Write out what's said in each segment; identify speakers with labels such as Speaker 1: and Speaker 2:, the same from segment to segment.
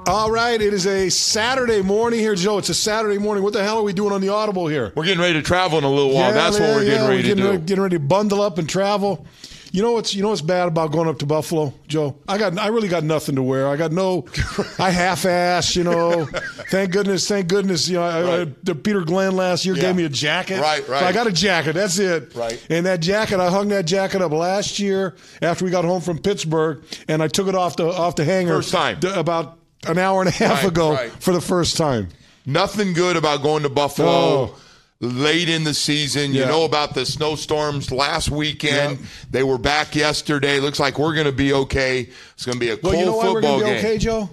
Speaker 1: All right, it is a Saturday morning here, Joe. It's a Saturday morning. What the hell are we doing on the Audible here?
Speaker 2: We're getting ready to travel in a little while. That's what we're getting ready to do.
Speaker 1: Getting ready to bundle up and travel. You know what's bad about going up to Buffalo, Joe? I really got nothing to wear. I half-ass, Thank goodness, the Peter Glenn last year gave me a jacket.
Speaker 2: Right.
Speaker 1: So I got a jacket. That's it.
Speaker 2: Right.
Speaker 1: And that jacket, I hung that jacket up last year after we got home from Pittsburgh, and I took it off the hanger.
Speaker 2: First time.
Speaker 1: About an hour and a half ago for the first time.
Speaker 2: Nothing good about going to Buffalo late in the season. You know about the snowstorms last weekend. Yep. They were back yesterday. Looks like we're going to be okay. It's going to be a cold football game.
Speaker 1: You know why we're going to be okay, Joe?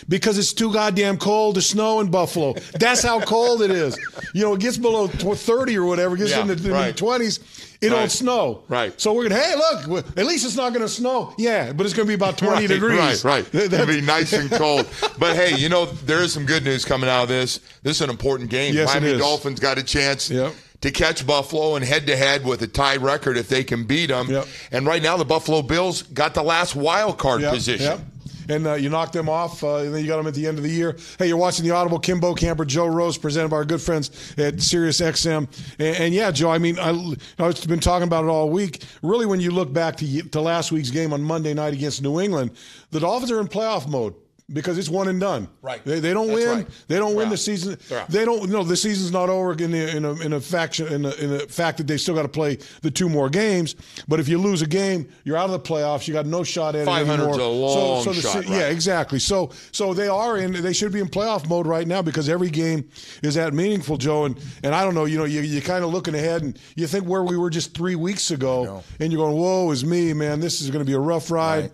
Speaker 1: Because it's too goddamn cold to snow in Buffalo. That's how cold it is. It gets below 30 or whatever. It gets in the 20s. It don't snow.
Speaker 2: Right.
Speaker 1: So we're going to, hey, look, at least it's not going to snow. Yeah, but it's going to be about 20 degrees.
Speaker 2: Right. It's going to be nice and cold. But, hey, there is some good news coming out of this. This is an important game.
Speaker 1: Yes,
Speaker 2: Miami Dolphins got a chance to catch Buffalo and head-to-head with a tie record if they can beat them.
Speaker 1: Yep.
Speaker 2: And right now the Buffalo Bills got the last wild card position.
Speaker 1: Yep. And you knocked them off, and then you got them at the end of the year. Hey, you're watching the Audible. Kim Bokamper, Joe Rose, presented by our good friends at Sirius XM. And yeah, Joe, I've been talking about it all week. Really, when you look back to last week's game on Monday night against New England, the Dolphins are in playoff mode. Because it's one and done.
Speaker 2: Right.
Speaker 1: They don't win.
Speaker 2: Right.
Speaker 1: They don't win the season. They don't. No, the season's not over in the fact that they still got to play the two more games. But if you lose a game, you're out of the playoffs. You got no shot at it anymore.
Speaker 2: 500's a long shot.
Speaker 1: Yeah, exactly. So they should be in playoff mode right now because every game is that meaningful, Joe. And I don't know. You kind of looking ahead and you think where we were just 3 weeks ago, and you're going, "Whoa, is me, man. This is going to be a rough ride." Right.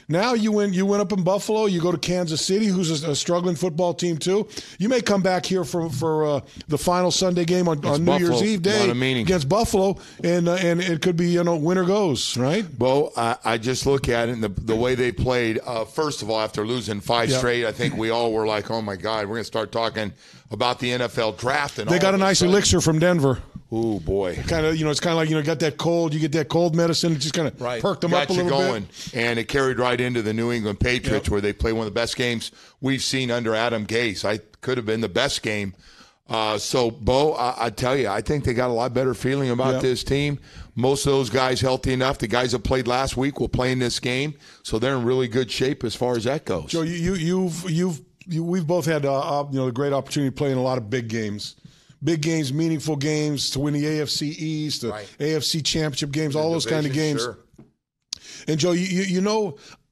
Speaker 1: Now you win up in Buffalo. You go to Kansas City, who's a struggling football team too. You may come back here for the final Sunday game on New Year's Eve day against Buffalo, and it could be winner goes, right?
Speaker 2: Well, I just look at it and the way they played. First of all, after losing 5 straight, I think we all were like, "Oh my God, we're going to start talking about the NFL draft." And
Speaker 1: they got a nice elixir from Denver.
Speaker 2: Oh boy!
Speaker 1: Kind of, it's kind of like got that cold. You get that cold medicine. It just kind of perked them up a little bit.
Speaker 2: And it carried right into the New England Patriots, where they play one of the best games we've seen under Adam Gase. I could have been the best game. So, Bo, I tell you, I think they got a lot better feeling about this team. Most of those guys healthy enough. The guys that played last week will play in this game, so they're in really good shape as far as that goes.
Speaker 1: Joe, we've both had the great opportunity to play in a lot of big games. Big games, meaningful games, to win the AFC East, the AFC Championship games, all those kind of games. Sure. And, Joe,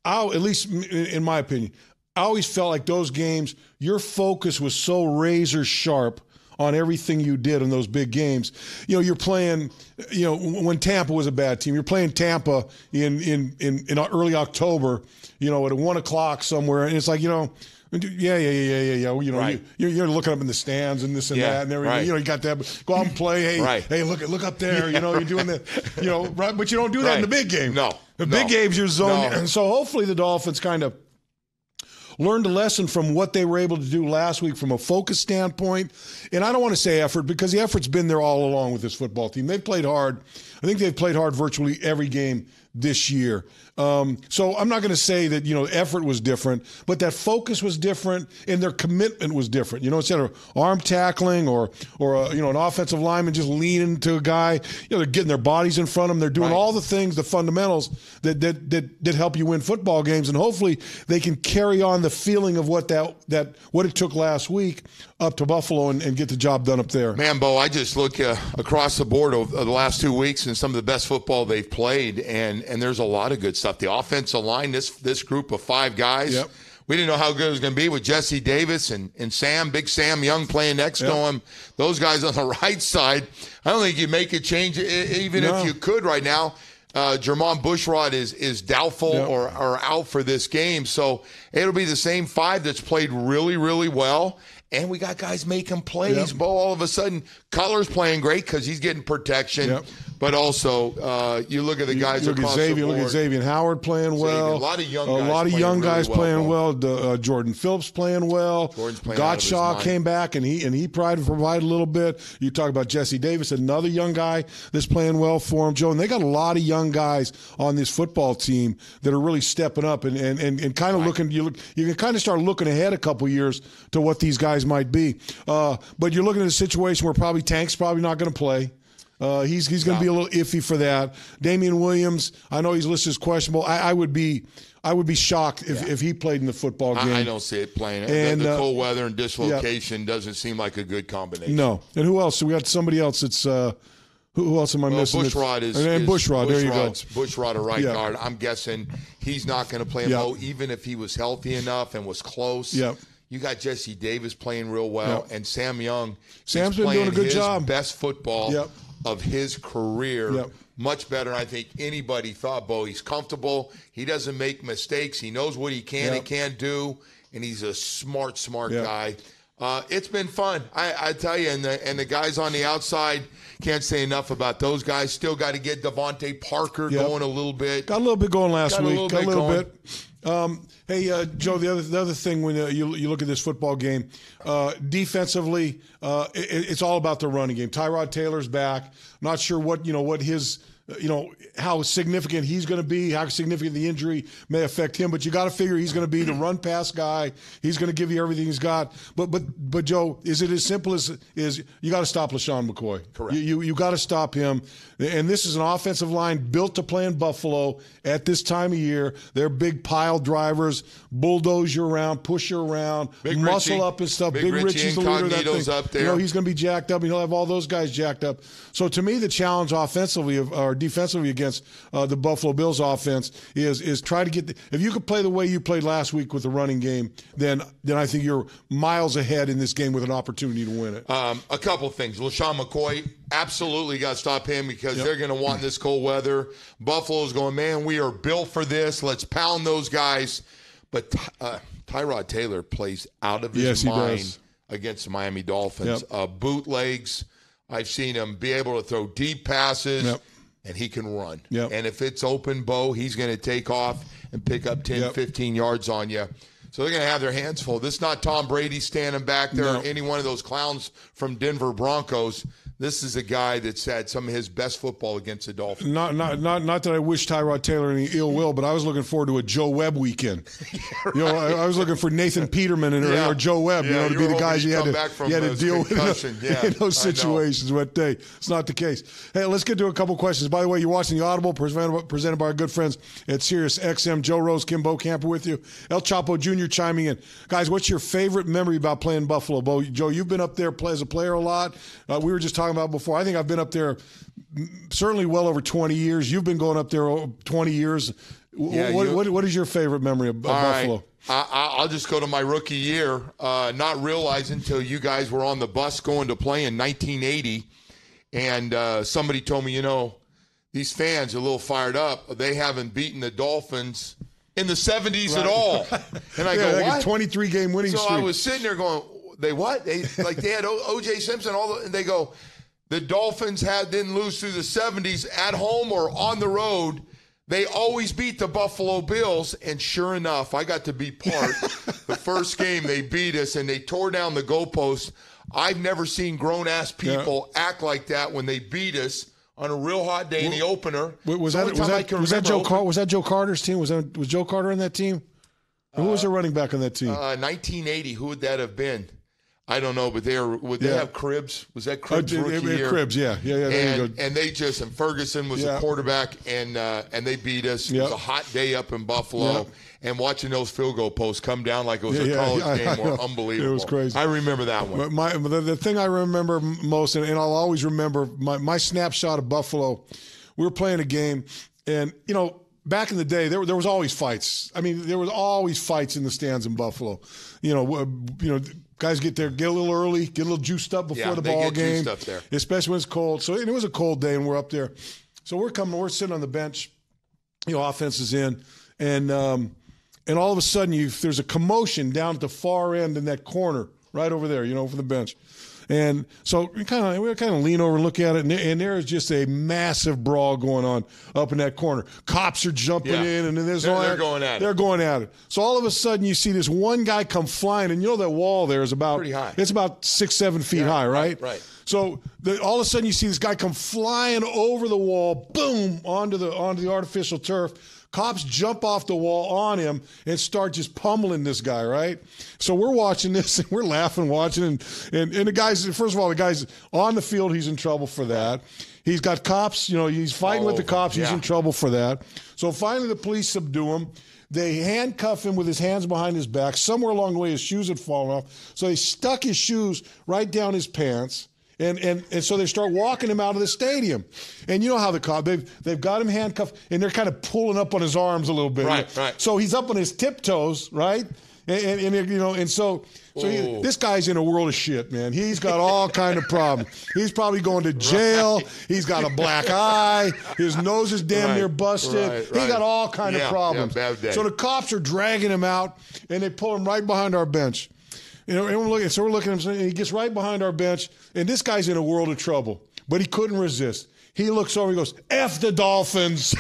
Speaker 1: at least in my opinion, I always felt like those games, your focus was so razor sharp on everything you did in those big games. You're playing, when Tampa was a bad team, you're playing Tampa in early October, at 1 o'clock somewhere, and it's like, Yeah. You're looking up in the stands and this and that and everything. You got that. Go out and play. Hey, look up there. You're doing that. Right? But you don't do that in the big game.
Speaker 2: No.
Speaker 1: The big games, you're zoned. And so hopefully the Dolphins kind of learned a lesson from what they were able to do last week from a focus standpoint. And I don't want to say effort because the effort's been there all along with this football team. They've played hard. I think they've played hard virtually every game this year. So I'm not going to say that, effort was different, but that focus was different and their commitment was different. Instead of arm tackling or an offensive lineman just leaning to a guy, they're getting their bodies in front of them. They're doing all the things, the fundamentals that help you win football games. And hopefully they can carry on the feeling of what it took last week up to Buffalo and get the job done up there.
Speaker 2: Man, Bo, I just look across the board of the last 2 weeks and some of the best football they've played, and there's a lot of good stuff. The offensive line, this group of 5 guys, we didn't know how good it was going to be with Jesse Davis and Big Sam Young playing next to him. Those guys on the right side, I don't think you make a change even if you could right now. Jermon Bushrod is doubtful or out for this game, so it'll be the same 5 that's played really, really well. And we got guys making plays. Bo, all of a sudden, Cutler's playing great because he's getting protection. But also, you look at the guys across the board.
Speaker 1: Look at Xavier Howard playing well.
Speaker 2: A lot of young guys
Speaker 1: playing well. Jordan Phillips playing well. Gottschalk came back and he provided a little bit. You talk about Jesse Davis, another young guy that's playing well for him, Joe. And they got a lot of young guys on this football team that are really stepping up and kind of looking. You can kind of start looking ahead a couple years to what these guys might be. But you're looking at a situation where Tank's probably not going to play. He's going to be a little iffy for that. Damian Williams, I know he's listed as questionable. I would be shocked if he played in the football game.
Speaker 2: I don't see it playing. And the cold weather and dislocation doesn't seem like a good combination.
Speaker 1: No. And who else? So we got somebody else that's who else am I missing?
Speaker 2: Bushrod
Speaker 1: Bushrod. There you go.
Speaker 2: Bushrod, a right guard. I'm guessing he's not going to play him even if he was healthy enough and was close.
Speaker 1: Yep.
Speaker 2: You got Jesse Davis playing real well, and Sam Young.
Speaker 1: Sam's been doing a good job.
Speaker 2: Best football of his career.
Speaker 1: Yep.
Speaker 2: Much better than I think anybody thought, Bo. He's comfortable. He doesn't make mistakes. He knows what he can and can't do, and he's a smart guy. It's been fun. I tell you, and the guys on the outside, can't say enough about those guys. Still got to get Devontae Parker going a little bit.
Speaker 1: Got a little bit going last week. Got a little bit. Hey, Joe, the other thing when you look at this football game, defensively, it's all about the running game. Tyrod Taylor's back. Not sure what his how significant he's going to be, how significant the injury may affect him. But you got to figure he's going to be the run pass guy. He's going to give you everything he's got. But Joe, is it as simple as you got to stop LaShawn McCoy?
Speaker 2: Correct.
Speaker 1: You got to stop him. And this is an offensive line built to play in Buffalo at this time of year. They're big pile drivers, bulldoze you around, push you around, muscle up and stuff. Big Richie's the leader of that thing.
Speaker 2: Up there.
Speaker 1: He's going to be jacked up, and he'll have all those guys jacked up. So to me, the challenge offensively or defensively against the Buffalo Bills offense is try to get if you could play the way you played last week with the running game, then I think you're miles ahead in this game with an opportunity to win it.
Speaker 2: A couple of things. LaShawn McCoy, absolutely got to stop him because they're going to want this cold weather. Buffalo's going, man, we are built for this. Let's pound those guys. But Tyrod Taylor plays out of his mind against the Miami Dolphins. Bootlegs. I've seen him be able to throw deep passes, and he can run. And if it's open, Bo, he's going to take off and pick up 10, 15 yards on you. So they're going to have their hands full. This is not Tom Brady standing back there or any one of those clowns from Denver Broncos. This is a guy that's had some of his best football against the Dolphins.
Speaker 1: Not that I wish Tyrod Taylor any ill will, but I was looking forward to a Joe Webb weekend. I was looking for Nathan Peterman or Joe Webb, to be the guys you had to deal with in those situations. But hey, it's not the case. Hey, let's get to a couple questions. By the way, you're watching the Audible presented by our good friends at Sirius XM. Joe Rose, Kim Bokamper with you. El Chapo Jr. chiming in. Guys, what's your favorite memory about playing Buffalo? Bo, Joe, you've been up there as a player a lot. We were just talking about before. I think I've been up there certainly well over 20 years. You've been going up there 20 years. What is your favorite memory of Buffalo?
Speaker 2: Right. I'll just go to my rookie year, not realizing until you guys were on the bus going to play in 1980, and somebody told me, these fans are a little fired up. They haven't beaten the Dolphins in the 70s at all. And I go, what?
Speaker 1: A 23-game winning streak.
Speaker 2: So I was sitting there going, they what? They had O.J. Simpson, and they go, the Dolphins didn't lose through the 70s at home or on the road. They always beat the Buffalo Bills, and sure enough, I got to be part. The first game, they beat us, and they tore down the goalpost. I've never seen grown-ass people act like that when they beat us on a real hot day in the opener.
Speaker 1: Was that Joe Carter's team? Was Joe Carter on that team? Who was the running back on that team?
Speaker 2: 1980. Who would that have been? I don't know, but would they have Cribbs? Was that Cribbs' rookie year?
Speaker 1: Cribbs, yeah. There you go.
Speaker 2: And Ferguson was the quarterback, and they beat us. It was a hot day up in Buffalo, and watching those field goal posts come down like it was a college game were unbelievable.
Speaker 1: It was crazy.
Speaker 2: I remember that one.
Speaker 1: The thing I remember most, and I'll always remember, my snapshot of Buffalo, we were playing a game, and, back in the day, there was always fights. I mean, there was always fights in the stands in Buffalo. Guys get there, get a little early, get a little juiced up before the ball game, especially when it's cold. So it was a cold day, and we're up there. So we're sitting on the bench. Offense is in, and all of a sudden, there's a commotion down at the far end in that corner, right over there, for the bench. And so we kind of lean over and look at it, and there is just a massive brawl going on up in that corner. Cops are jumping in, and then they're going at it. They're going at it. So all of a sudden, you see this one guy come flying, and you know that wall there is about pretty high. It's about 6-7 feet high, right? Right. So all of a sudden, you see this guy come flying over the wall, boom, onto the artificial turf. Cops jump off the wall on him and start just pummeling this guy, right? So we're watching this, and we're laughing, watching, and the guy's, first of all, the guy's on the field, he's in trouble for that. He's got cops, he's fighting with the cops, he's in trouble for that. So finally the police subdue him. They handcuff him with his hands behind his back. Somewhere along the way, his shoes had fallen off. So they stuck his shoes right down his pants. And so they start walking him out of the stadium. And you know how the cop, they've got him handcuffed, and they're kind of pulling up on his arms a little bit. Right. So he's up on his tiptoes, right? So this guy's in a world of shit, man. He's got all kind of problems. He's probably going to jail. Right. He's got a black eye. His nose is damn near busted. He got all kind of problems. Bad day. So the cops are dragging him out, and they pull him right behind our bench. And we're looking at him, and he gets right behind our bench, and this guy's in a world of trouble. But he couldn't resist. He looks over, he goes, F the Dolphins.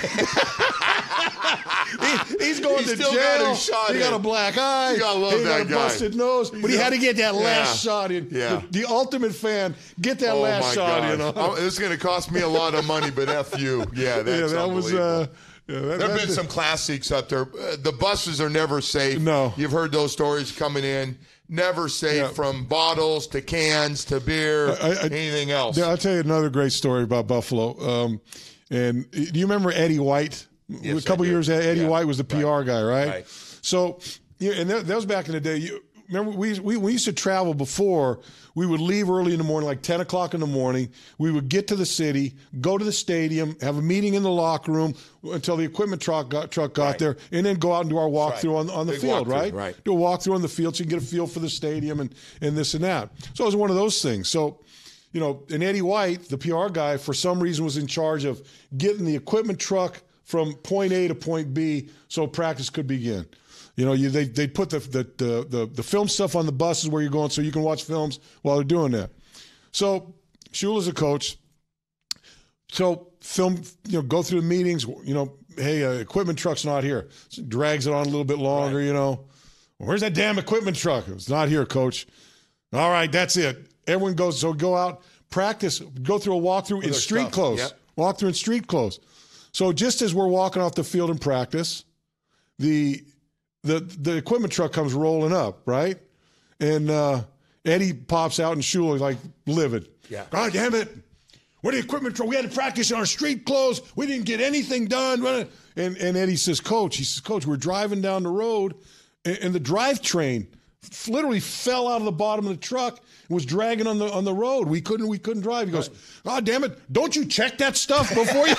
Speaker 1: He's going to jail. He got a black eye. He got a busted nose. But he had to get that last shot in. Yeah. The ultimate fan, get that last shot in.
Speaker 2: This is going to cost me a lot of money, but F you. Yeah, that's unbelievable. There have been some classics up there. The buses are never safe. No. You've heard those stories coming in. Never safe from bottles to cans to beer, anything else.
Speaker 1: Yeah, I'll tell you another great story about Buffalo. And do you remember Eddie White? Yes, a couple years, Eddie White was the PR guy, right? So, and that was back in the day. Remember, we used to travel before. We would leave early in the morning, like 10 o'clock in the morning. We would get to the city, go to the stadium, have a meeting in the locker room until the equipment truck got there, and then go out and do our walkthrough on the field, right? Do a walkthrough on the field so you can get a feel for the stadium and this and that. So it was one of those things. So, and Eddie White, the PR guy, for some reason was in charge of getting the equipment truck from point A to point B so practice could begin. They put the film stuff on the buses where you're going so you can watch films while they're doing that. So Shula's a coach. So film, go through the meetings, hey, equipment truck's not here. So drags it on a little bit longer, Where's that damn equipment truck? It's not here, coach. All right, that's it. Everyone goes, so go out, practice, go through a walkthrough in street clothes. Yep. Walkthrough in street clothes. So just as we're walking off the field in practice, the equipment truck comes rolling up, right? And Eddie pops out and Shula like livid. Yeah. God damn it. What the equipment truck? We had to practice in our street clothes. We didn't get anything done. And Eddie says, Coach, we're driving down the road and the drivetrain literally fell out of the bottom of the truck and was dragging on the road. We couldn't drive. He goes, God damn it, don't you check that stuff before you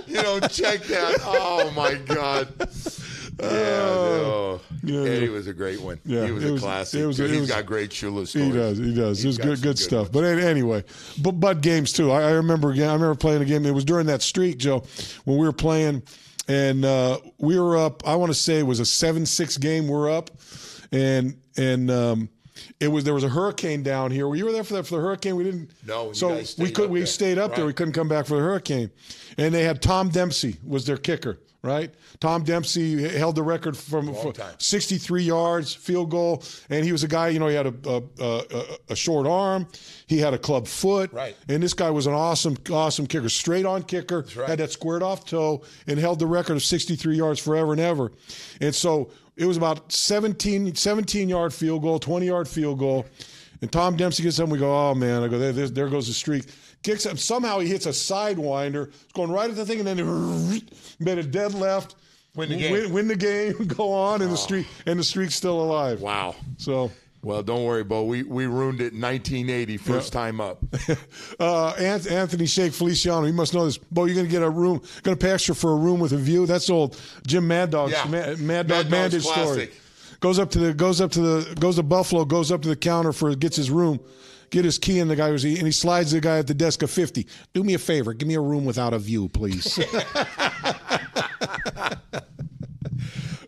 Speaker 2: You don't check that. Oh my God. Eddie was a great one. Yeah, he was a classic. He's got great Shula stories.
Speaker 1: He does. It was good stuff. But anyway, but games too. I remember playing a game. It was during that streak, Joe, when we were playing. And we were up. I want to say it was a 7-6 game. We're up, and there was a hurricane down here. You were there for the hurricane. We didn't.
Speaker 2: No,
Speaker 1: so we stayed up there. We couldn't come back for the hurricane, and they had Tom Dempsey was their kicker. Right, Tom Dempsey held the record from 63 yards field goal, and he was a guy. He had a short arm, he had a club foot, right. And this guy was an awesome kicker, straight on kicker, had that squared off toe, and held the record of 63 yards forever and ever. And so it was about 17 yard field goal, 20-yard field goal, and Tom Dempsey gets up. And we go, oh man! I go there goes the streak. Kicks up. Somehow he hits a sidewinder. It's going right at the thing, and then made a dead left. Win the game. Go on, and the streak's still alive.
Speaker 2: Wow.
Speaker 1: So.
Speaker 2: Well, don't worry, Bo. We ruined it in 1980, first time up.
Speaker 1: Anthony Shake Feliciano, you must know this. Bo, you're going to get a room, going to pay extra for a room with a view. That's old Jim Mad Dog. Yeah. Mad Dog Mandage story. Goes to Buffalo, goes up to the counter gets his room. Get his key, and the guy and he slides the guy at the desk a 50. Do me a favor, give me a room without a view, please.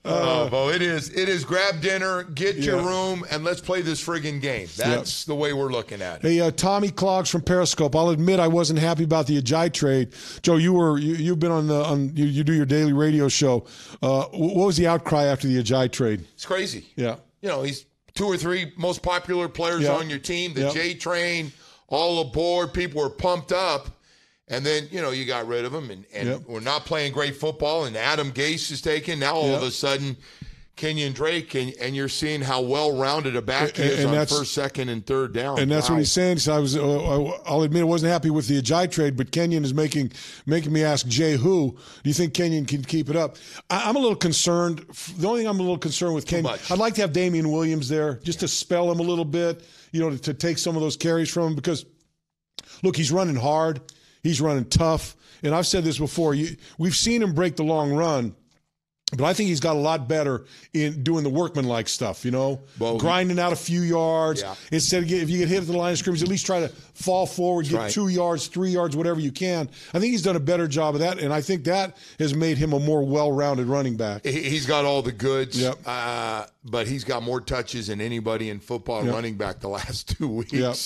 Speaker 2: Bo, it is grab dinner, get your room, and let's play this friggin' game. That's the way we're looking at it.
Speaker 1: Hey, Tommy Clogs from Periscope. I'll admit I wasn't happy about the Ajayi trade. Joe, you've been you do your daily radio show. What was the outcry after the Ajayi trade?
Speaker 2: It's crazy.
Speaker 1: Yeah.
Speaker 2: He's 2 or 3 most popular players on your team. The J train, all aboard. People were pumped up. And then, you got rid of him, and we're not playing great football, and Adam Gase is taken. Now, all of a sudden, Kenyon Drake, and you're seeing how well-rounded a back he is on first, second, and third down.
Speaker 1: And that's what he's saying. So I'll admit I wasn't happy with the Ajayi trade, but Kenyon is making me ask Jay who. Do you think Kenyon can keep it up? I'm a little concerned. The only thing I'm a little concerned with Kenyon, I'd like to have Damian Williams there just to spell him a little bit, to take some of those carries from him because, look, he's running hard. He's running tough. And I've said this before. We've seen him break the long run, but I think he's got a lot better in doing the workmanlike stuff, grinding out a few yards. Yeah. Instead of if you get hit at the line of scrimmage, at least try to fall forward, get 2 yards, 3 yards, whatever you can. I think he's done a better job of that, and I think that has made him a more well-rounded running back.
Speaker 2: He's got all the goods, but he's got more touches than anybody in football running back the last 2 weeks. Yep.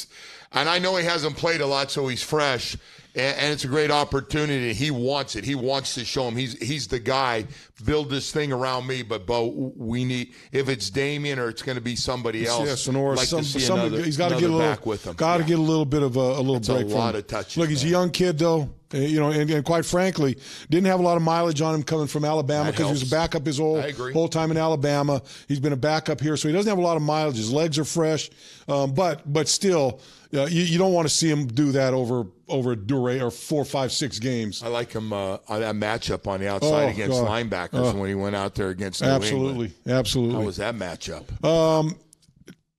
Speaker 2: And I know he hasn't played a lot, so he's fresh. And it's a great opportunity. He wants it. He wants to show him he's the guy. Build this thing around me. But Bo, we need if it's Damian or it's going to be somebody else.
Speaker 1: Yes, or he's got to get a little
Speaker 2: back with him.
Speaker 1: Got to get a little bit of a break from him.
Speaker 2: A lot of touches.
Speaker 1: Look, he's a young kid though. And quite frankly, didn't have a lot of mileage on him coming from Alabama because he was a backup his whole time in Alabama. He's been a backup here, so he doesn't have a lot of mileage. His legs are fresh, but still, you don't want to see him do that over a durée or 4, 5, 6 games.
Speaker 2: I like him on that matchup on the outside against linebackers when he went out there against New England.
Speaker 1: Absolutely.
Speaker 2: How was that matchup?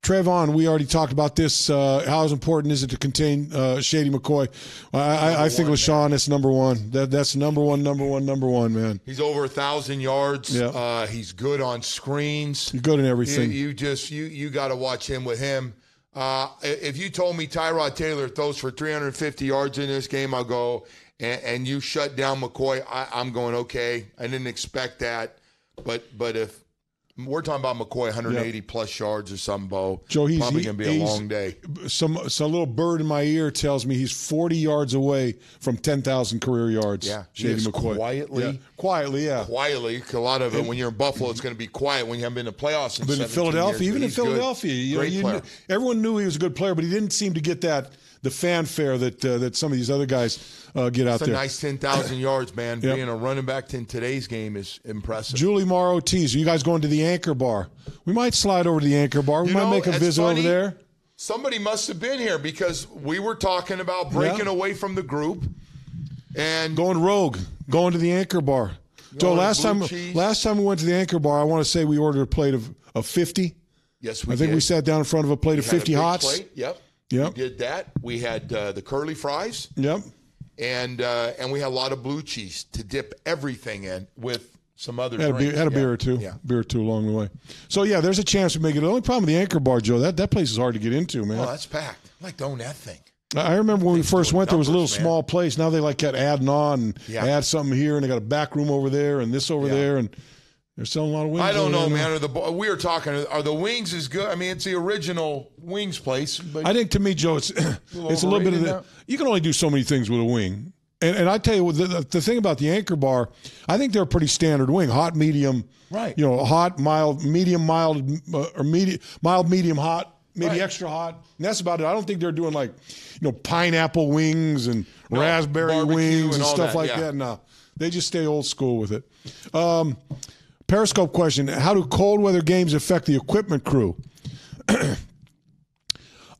Speaker 1: Trevon, we already talked about this. How important is it to contain Shady McCoy? I think LaShawn is number one. That's number one, man.
Speaker 2: He's over 1,000 yards. Yeah. He's good on screens.
Speaker 1: He's good in everything.
Speaker 2: You got to watch him with him. If you told me Tyrod Taylor throws for 350 yards in this game, I'll go, and you shut down McCoy, I'm going, okay. I didn't expect that. But if we're talking about McCoy 180 plus yards or something, Bo.
Speaker 1: Joe, he's
Speaker 2: probably going to be a long day.
Speaker 1: Some little bird in my ear tells me he's 40 yards away from 10,000 career yards.
Speaker 2: Yeah,
Speaker 1: Shady McCoy. Quietly.
Speaker 2: Quietly. A lot of it, when you're in Buffalo, it's going to be quiet when you haven't been in the playoffs.
Speaker 1: But in Philadelphia, in Philadelphia, everyone knew he was a good player, but he didn't seem to get the fanfare that some of these other guys get out there.
Speaker 2: It's a nice 10,000 yards, man. Being a running back in today's game is impressive.
Speaker 1: Julie Morrow Tees, are you guys going to the Anchor Bar? We might slide over to the Anchor Bar. We might make a visit over there.
Speaker 2: Somebody must have been here because we were talking about breaking away from the group and
Speaker 1: going rogue, going to the Anchor Bar. Joe, last time we went to the Anchor Bar, I want to say we ordered a plate of 50.
Speaker 2: Yes, we did.
Speaker 1: I think we sat down in front of a plate of 50 hots.
Speaker 2: Plate. Yep. We did that. We had the curly fries.
Speaker 1: Yep.
Speaker 2: And we had a lot of blue cheese to dip everything in with some other drinks.
Speaker 1: Had a beer or two. Yeah. Beer or two along the way. So, there's a chance to make it. The only problem with the Anchor Bar, Joe, that place is hard to get into, man.
Speaker 2: Oh, that's packed. I like to own that thing.
Speaker 1: I remember when we first went, there was a little small place. Now they kept adding on and add something here, and they got a back room over there and this over there, and they're selling a lot of wings.
Speaker 2: I don't know, man. We were talking. Are the wings as good? I mean, it's the original wings place. But
Speaker 1: I think to me, Joe, it's a little bit of the. You can only do so many things with a wing, and I tell you, the thing about the Anchor Bar, I think they're a pretty standard wing: hot, medium,
Speaker 2: right?
Speaker 1: Hot, mild, medium, mild, or mild, medium, hot, maybe extra hot. And that's about it. I don't think they're doing pineapple wings and raspberry wings and stuff like that. No, they just stay old school with it. Periscope question: how do cold weather games affect the equipment crew?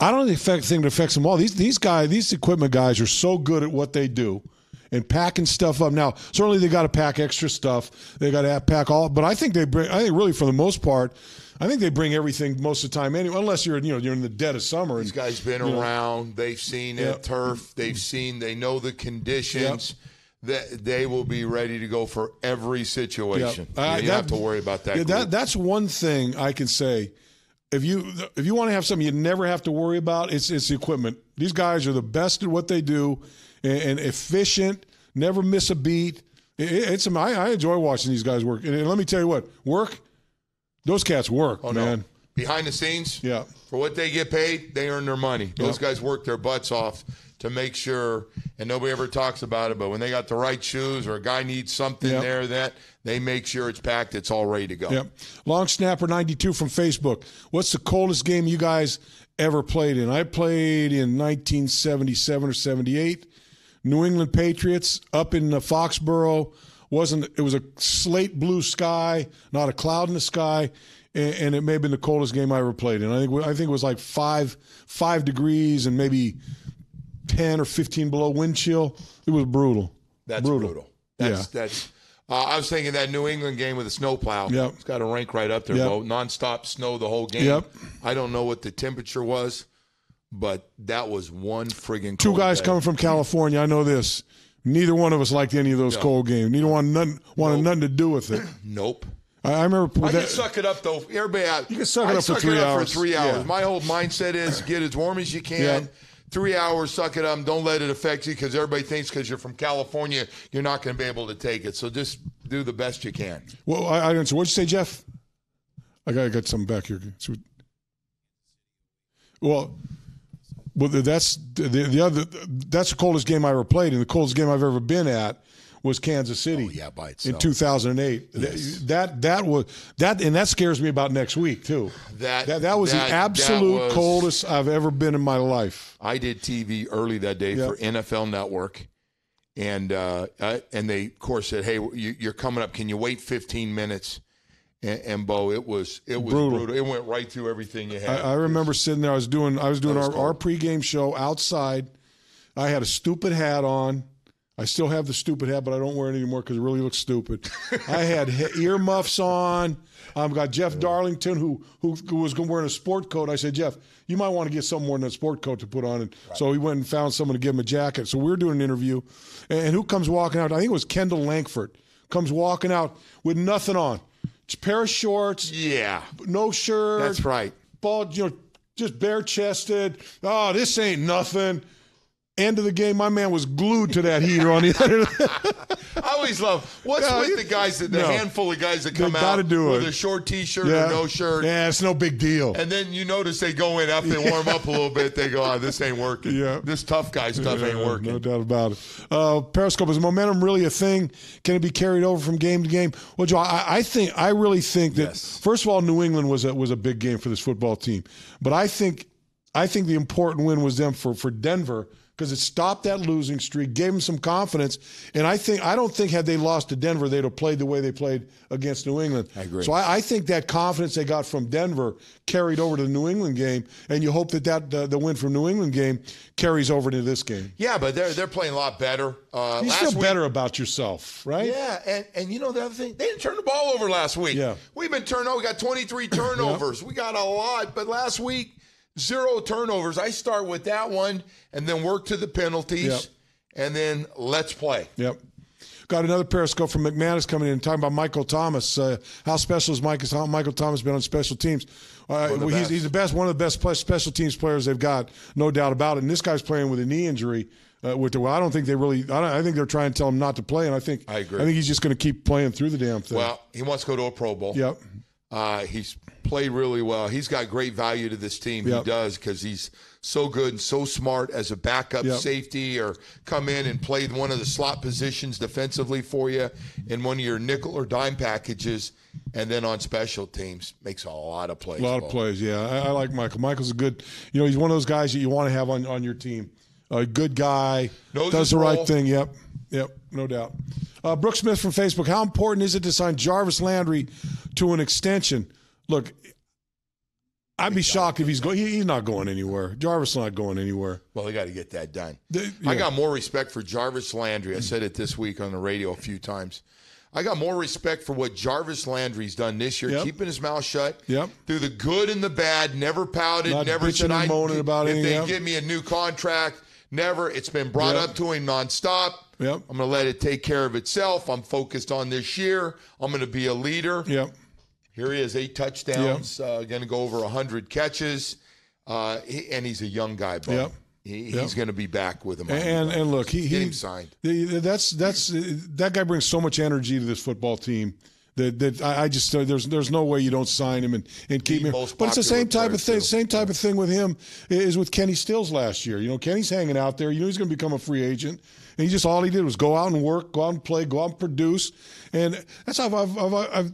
Speaker 1: I don't think it affects them all. These equipment guys are so good at what they do and packing stuff up. Now, certainly they got to pack extra stuff. They got to pack all, but I think really for the most part, I think they bring everything most of the time anyway, unless you're in the dead of summer.
Speaker 2: These guys been around. They've seen it, turf. They know the conditions. That they will be ready to go for every situation. You don't have to worry about that.
Speaker 1: That's one thing I can say. If you want to have something you never have to worry about, it's the equipment. These guys are the best at what they do and efficient, never miss a beat. I enjoy watching these guys work. And let me tell you what, work Those cats work, man.
Speaker 2: No. Behind the scenes,
Speaker 1: yeah.
Speaker 2: For what they get paid, they earn their money. Those guys work their butts off to make sure, and nobody ever talks about it, but when they got the right shoes or a guy needs something there, that they make sure it's packed, it's all ready to go.
Speaker 1: Yep. Long Snapper 92 from Facebook. What's the coldest game you guys ever played in? I played in 1977 or 78. New England Patriots up in Foxborough. It was a slate blue sky, not a cloud in the sky, and it may have been the coldest game I ever played in. I think it was like 5 degrees and maybe 10 or 15 below wind chill. It was brutal.
Speaker 2: That's brutal. That's. I was thinking that New England game with a snowplow.
Speaker 1: Yep.
Speaker 2: It's got a rank right up there, Bo. Nonstop snow the whole game.
Speaker 1: Yep.
Speaker 2: I don't know what the temperature was, but that was one friggin' cold
Speaker 1: Two guys
Speaker 2: day.
Speaker 1: coming from California. I know this. Neither one of us liked any of those cold games. Neither one wanted nothing to do with it.
Speaker 2: Nope.
Speaker 1: I remember.
Speaker 2: I can suck it up though. Everybody out.
Speaker 1: You can suck it up for 3 hours.
Speaker 2: For 3 hours.
Speaker 1: Yeah.
Speaker 2: My whole mindset is get as warm as you can.
Speaker 1: Yeah.
Speaker 2: 3 hours, suck it up. Don't let it affect you because everybody thinks because you're from California, you're not going to be able to take it. So just do the best you can.
Speaker 1: Well, I didn't. What'd you say, Jeff? I got something back here. Well, that's the other. That's the coldest game I ever played, and the coldest game I've ever been at was Kansas City.
Speaker 2: Oh, yeah, by itself.
Speaker 1: In 2008.
Speaker 2: Yes.
Speaker 1: That was that, and that scares me about next week too. That was the absolute coldest I've ever been in my life.
Speaker 2: I did TV early that day for NFL Network, and they of course said, "Hey, you're coming up. Can you wait 15 minutes?" And Bo, it was brutal. It went right through everything you had.
Speaker 1: I remember sitting there. I was doing our pregame show outside. I had a stupid hat on. I still have the stupid hat, but I don't wear it anymore because it really looks stupid. I had earmuffs on. I've got Jeff Darlington, who was wearing a sport coat. I said, Jeff, you might want to get someone more than a sport coat to put on. And so he went and found someone to give him a jacket. So we were doing an interview. And who comes walking out? I think it was Kendall Langford. Comes walking out with nothing on. Just a pair of shorts.
Speaker 2: Yeah.
Speaker 1: No shirt.
Speaker 2: That's right.
Speaker 1: Bald, just bare-chested. Oh, this ain't nothing. End of the game, my man was glued to that heater on the other.
Speaker 2: I always love what's with the guys, the handful of guys that come out with a short T-shirt or no shirt.
Speaker 1: Yeah, it's no big deal.
Speaker 2: And then you notice they go in after they warm up a little bit. They go, "Oh, this ain't working.
Speaker 1: Yeah.
Speaker 2: This tough guy stuff ain't working."
Speaker 1: No doubt about it. Periscope, is momentum really a thing? Can it be carried over from game to game? Well, Joe, I really think that first of all, New England was a big game for this football team, but I think the important win was them for Denver. Because it stopped that losing streak, gave them some confidence, and I don't think had they lost to Denver, they'd have played the way they played against New England.
Speaker 2: I agree.
Speaker 1: So I think that confidence they got from Denver carried over to the New England game, and you hope that the win from New England game carries over to this game.
Speaker 2: Yeah, but they're playing a lot better.
Speaker 1: You feel better about yourself, right?
Speaker 2: Yeah, and you know the other thing, they didn't turn the ball over last week.
Speaker 1: Yeah,
Speaker 2: we've been turned over. We got 23 turnovers. We got a lot, but last week. 0 turnovers. I start with that one and then work to the penalties and then let's play.
Speaker 1: Yep. Got another Periscope from McManus coming in talking about Michael Thomas. How special has Michael Thomas been on special teams? He's the best, one of the best special teams players they've got, no doubt about it. And this guy's playing with a knee injury. I don't think they really. I think they're trying to tell him not to play, and I agree. I think he's just going to keep playing through the damn thing.
Speaker 2: Well, he wants to go to a Pro Bowl.
Speaker 1: Yep.
Speaker 2: He's played really well. He's got great value to this team. He does because he's so good and so smart as a backup safety or come in and play one of the slot positions defensively for you in one of your nickel or dime packages. And then on special teams, makes a lot of plays.
Speaker 1: A lot of plays, yeah. I like Michael. Michael's a good, he's one of those guys that you want to have on your team. A good guy, does the right thing. Yep, no doubt. Brooke Smith from Facebook, how important is it to sign Jarvis Landry to an extension? Look, I'd be shocked if he's going. He's not going anywhere. Jarvis not going anywhere.
Speaker 2: Well, they got to get that done. I got more respect for Jarvis Landry. I said it this week on the radio a few times. I got more respect for what Jarvis Landry's done this year, keeping his mouth shut. Through the good and the bad, never pouted, never said
Speaker 1: I moaning about
Speaker 2: if
Speaker 1: anything.
Speaker 2: they give me a new contract, never. It's been brought up to him nonstop. I'm going to let it take care of itself. I'm focused on this year. I'm going to be a leader. Here he is, 8 touchdowns, going to go over 100 catches, and he's a young guy, Bo. He's going to be back with him.
Speaker 1: And look,
Speaker 2: he's signed.
Speaker 1: That guy brings so much energy to this football team That I just there's no way you don't sign him and keep him. But it's the same type of thing. Same type of thing with him is with Kenny Stills last year. Kenny's hanging out there. He's going to become a free agent, and all he did was go out and work, go out and play, go out and produce. And that's how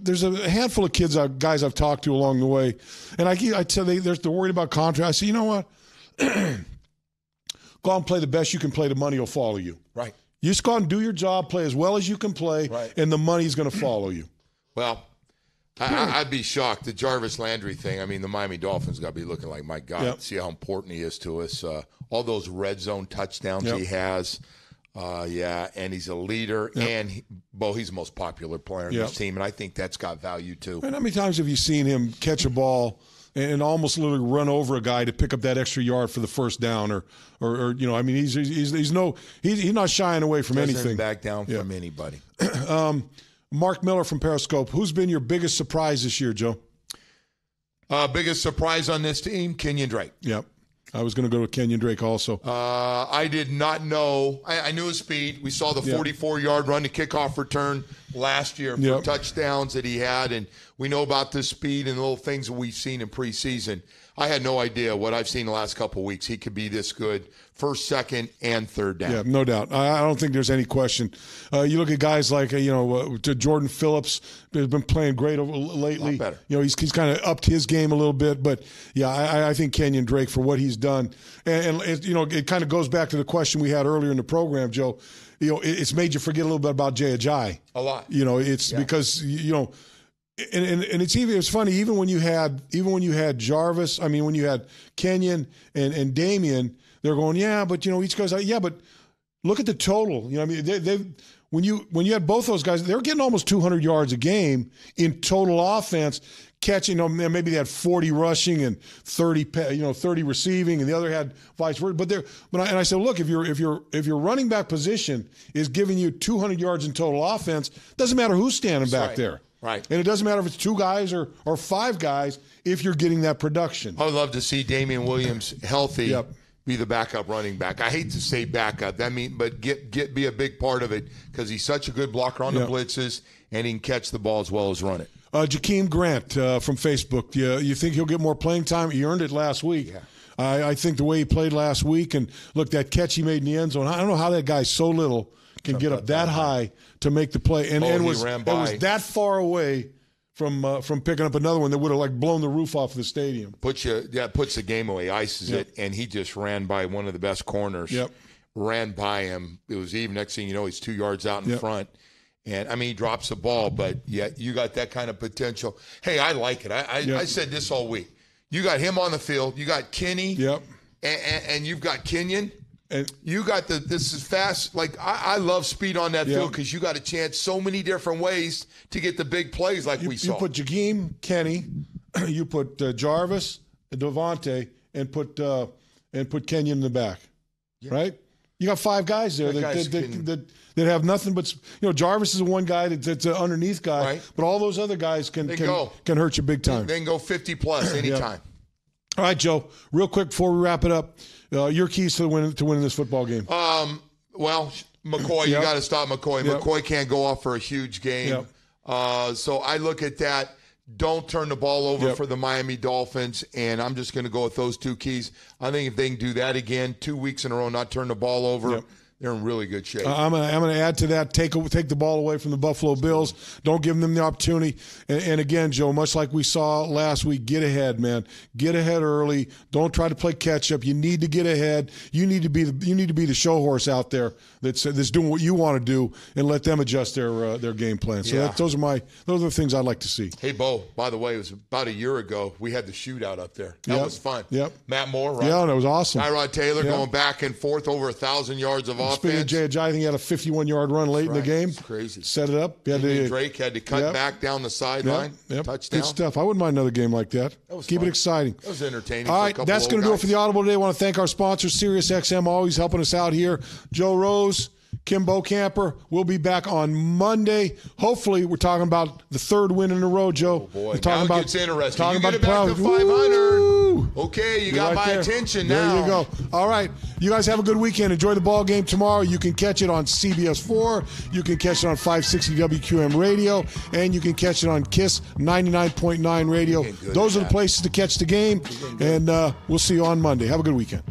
Speaker 1: there's a handful of guys I've talked to along the way, and I tell they're worried about contract. I say, you know what? Go out and play the best you can play. The money will follow you.
Speaker 2: Right.
Speaker 1: You just go out and do your job, play as well as you can play, and the money's going to follow you.
Speaker 2: Well, I'd be shocked. The Jarvis Landry thing, the Miami Dolphins got to be looking like, my God, see how important he is to us. All those red zone touchdowns he has. And he's a leader. And, he's the most popular player in this team, and I think that's got value too.
Speaker 1: And how many times have you seen him catch a ball and almost literally run over a guy to pick up that extra yard for the first down, or he's not shying away from anything.
Speaker 2: Doesn't back down from anybody.
Speaker 1: Mark Miller from Periscope. Who's been your biggest surprise this year, Joe?
Speaker 2: Biggest surprise on this team, Kenyon Drake.
Speaker 1: Yep. I was going to go to Kenyon Drake also.
Speaker 2: I did not know. I knew his speed. We saw the 44-yard run to kickoff return last year for touchdowns that he had, and we know about the speed and the little things that we've seen in preseason. I had no idea what I've seen the last couple of weeks. He could be this good first, second, and third down.
Speaker 1: Yeah, no doubt. I don't think there's any question. You look at guys like Jordan Phillips has been playing great lately.
Speaker 2: A lot better.
Speaker 1: He's kind of upped his game a little bit, but I think Kenyon Drake for what he's done, and it kind of goes back to the question we had earlier in the program, Joe. It's made you forget a little bit about Jay Ajayi.
Speaker 2: A lot.
Speaker 1: It's because And it's funny, even when you had Jarvis, when you had Kenyon and Damian, they're going, but each guy's like, but look at the total. When you had both those guys, they were getting almost 200 yards a game in total offense, catching them. Maybe they had 40 rushing and 30 receiving, and the other had vice versa. But I said, look, if your running back position is giving you 200 yards in total offense, doesn't matter who's standing back there.
Speaker 2: Right.
Speaker 1: And it doesn't matter if it's 2 guys or 5 guys if you're getting that production.
Speaker 2: I would love to see Damian Williams healthy be the backup running back. I hate to say backup, but be a big part of it because he's such a good blocker on the blitzes and he can catch the ball as well as run it.
Speaker 1: Jakeem Grant from Facebook, you think he'll get more playing time? He earned it last week. Yeah. I think the way he played last week, and look, that catch he made in the end zone, I don't know how that guy's so little can get up that high to make the play, and was that far away from picking up another one that would have blown the roof off the stadium.
Speaker 2: Puts the game away, ices it, and he just ran by one of the best corners.
Speaker 1: Yep.
Speaker 2: Ran by him. It was even. Next thing you know, he's 2 yards out in front, and he drops the ball, but you got that kind of potential. Hey, I like it. I said this all week. You got him on the field. You got Kenny.
Speaker 1: Yep.
Speaker 2: And you've got Kenyon. And you got this is fast. I love speed on that field because you got a chance so many different ways to get the big plays we saw.
Speaker 1: You put Jakeem, Kenny, you put Jarvis, Devontae, and put Kenyon in the back, right? You got 5 guys there that have nothing but Jarvis is one guy that's an underneath guy, but all those other guys can hurt you big time.
Speaker 2: They can go 50 plus anytime.
Speaker 1: All right, Joe. Real quick before we wrap it up, your keys to winning this football game.
Speaker 2: Well, McCoy, you got to stop McCoy. McCoy can't go off for a huge game. So I look at that. Don't turn the ball over for the Miami Dolphins, and I'm just going to go with those 2 keys. I think if they can do that again, 2 weeks in a row, not turn the ball over, they're in really good shape.
Speaker 1: I'm going to add to that, take the ball away from the Buffalo Bills. Don't give them the opportunity. And again, Joe, much like we saw last week, get ahead, man. Get ahead early. Don't try to play catch up. You need to get ahead. You need to be the show horse out there that's doing what you want to do, and let them adjust their game plan. So those are the things I'd like to see.
Speaker 2: Hey, Bo, by the way, it was about a year ago we had the shootout up there. That was fun.
Speaker 1: Yep.
Speaker 2: Matt Moore, right?
Speaker 1: Yeah, that was awesome.
Speaker 2: Tyrod Taylor going back and forth over 1,000 yards of offense.
Speaker 1: Speaking of Jay Ajayi, I think he had a 51-yard run late in the game.
Speaker 2: It's crazy.
Speaker 1: Set it up.
Speaker 2: Drake had to cut back down the sideline. Touchdown.
Speaker 1: Good stuff. I wouldn't mind another game like that. Keep it exciting.
Speaker 2: That was entertaining.
Speaker 1: All right, that's going to do it for the Audible today. I want to thank our sponsor, Sirius XM, always helping us out here. Joe Rose, Kim Bokamper. We'll be back on Monday. Hopefully, we're talking about the 3rd win in a row, Joe.
Speaker 2: Oh, boy.
Speaker 1: We're talking
Speaker 2: now
Speaker 1: about,
Speaker 2: it gets interesting.
Speaker 1: Talking
Speaker 2: you
Speaker 1: about
Speaker 2: get it back to 500.
Speaker 1: Woo! Woo!
Speaker 2: Okay, you got my attention now.
Speaker 1: There you go. All right. You guys have a good weekend. Enjoy the ball game tomorrow. You can catch it on CBS 4. You can catch it on 560 WQM Radio. And you can catch it on KISS 99.9 Radio. Those are the places to catch the game. And we'll see you on Monday. Have a good weekend.